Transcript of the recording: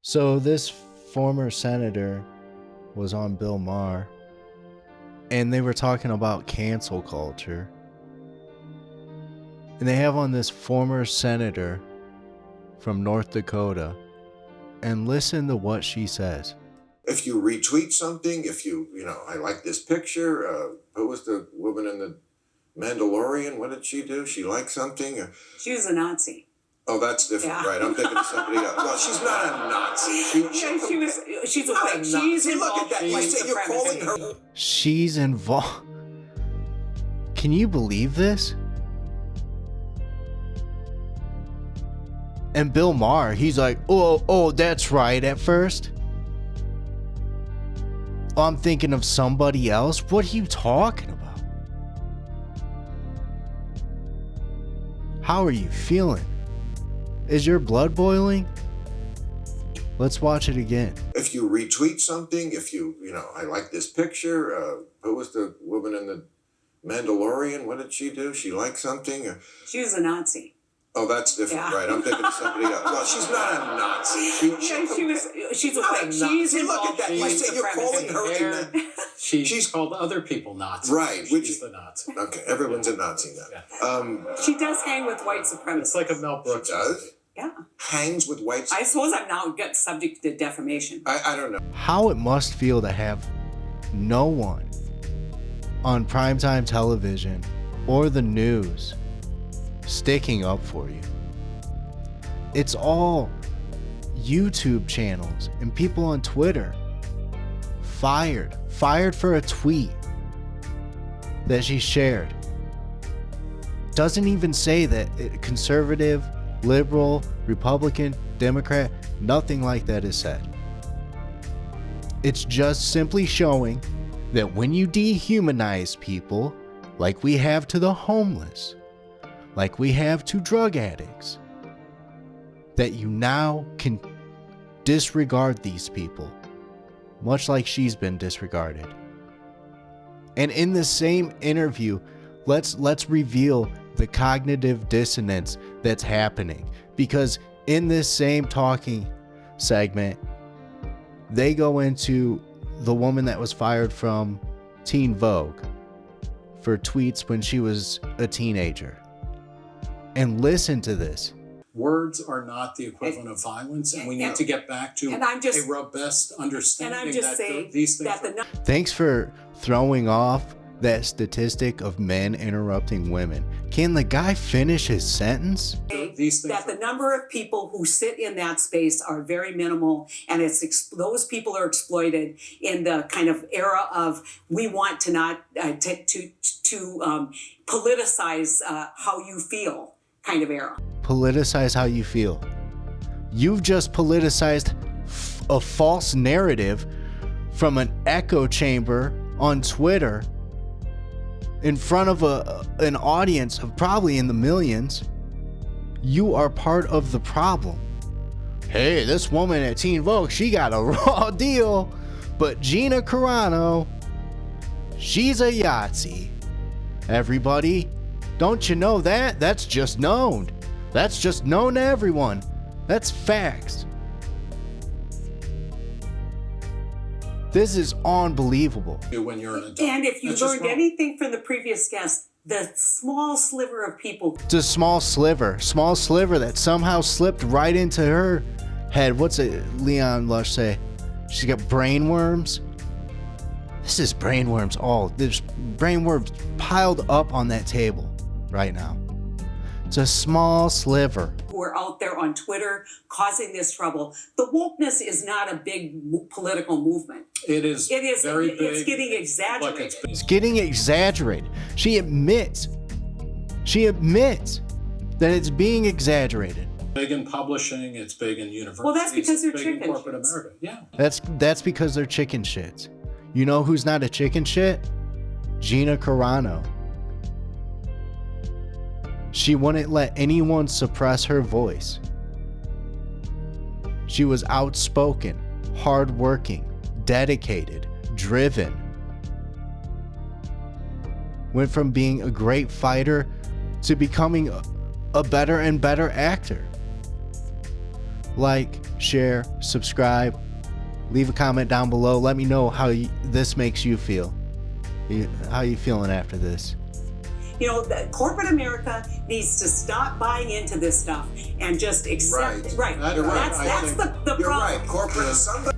So this former senator was on Bill Maher, and they were talking about cancel culture. And they have on this former senator from North Dakota, and listen to what she says. If you retweet something, I like this picture. Who was the woman in the Mandalorian? What did she do? She liked something? She was a Nazi. Oh, that's different, yeah. Right? I'm thinking of somebody else. Well, she's not a Nazi. She's not a Nazi. She's look at that. You say you're calling her. She's involved. Can you believe this? And Bill Maher, he's like, oh, that's right at first. Oh, I'm thinking of somebody else. What are you talking about? How are you feeling? Is your blood boiling? Let's watch it again. If you retweet something, I like this picture. Who was the woman in the Mandalorian? What did she do? She liked something? She was a Nazi. Oh, that's different, yeah. Right? I'm thinking of somebody else. Well, she's not a Nazi. She's look at that. You say you're calling her. She's called other people Nazis. Right. She's the Nazi. Okay, everyone's a Nazi now. Yeah. She does hang with white supremacists. It's like a Mel Brooks. She does? Yeah. Hangs with white supremacists? I suppose I'm now subject to defamation. I don't know. How it must feel to have no one on primetime television or the news sticking up for you. It's all YouTube channels and people on Twitter fired for a tweet that she shared. Doesn't even say that conservative, liberal, Republican, Democrat, nothing like that is said. It's just simply showing that when you dehumanize people, like we have to the homeless, like we have to drug addicts, that you now can disregard these people, much like she's been disregarded. And in the same interview, let's reveal the cognitive dissonance that's happening, because in this same talking segment, they go into the woman that was fired from Teen Vogue for tweets when she was a teenager. And listen to this. Words are not the equivalent of violence, and we need to get back to a robust understanding that these things Thanks for throwing off that statistic of men interrupting women. Can the guy finish his sentence? That the number of people who sit in that space are very minimal, and those people are exploited in the kind of era of we want to not politicize how you feel kind of era. Politicize how you feel. You've just politicized a false narrative from an echo chamber on Twitter in front of an audience of probably in the millions. You are part of the problem. Hey, this woman at Teen Vogue, she got a raw deal, but Gina Carano, she's a Yahtzee. Everybody, don't you know that? That's just known. That's just known to everyone. That's facts. This is unbelievable. When you're an adult. And if you learned anything from the previous guest, the small sliver of people. It's a small sliver that somehow slipped right into her head. What's it Leon Lush say? She's got brainworms. This is brainworms there's brainworms piled up on that table right now. It's a small sliver. Who are out there on Twitter causing this trouble. The wokeness is not a big political movement. It is very big. It's getting exaggerated. It's getting exaggerated. She admits that it's being exaggerated. Big in publishing, it's big in universities. Well, that's because they're big chicken in corporate shits. America. Yeah. That's because they're chicken shits. You know who's not a chicken shit? Gina Carano. She wouldn't let anyone suppress her voice. She was outspoken, hardworking, dedicated, driven. Went from being a great fighter to becoming a better and better actor. Like, share, subscribe, leave a comment down below. Let me know how this makes you feel. How you feeling after this? Corporate America needs to stop buying into this stuff and just accept. Right. That's the problem. You're right. Corporate. Somebody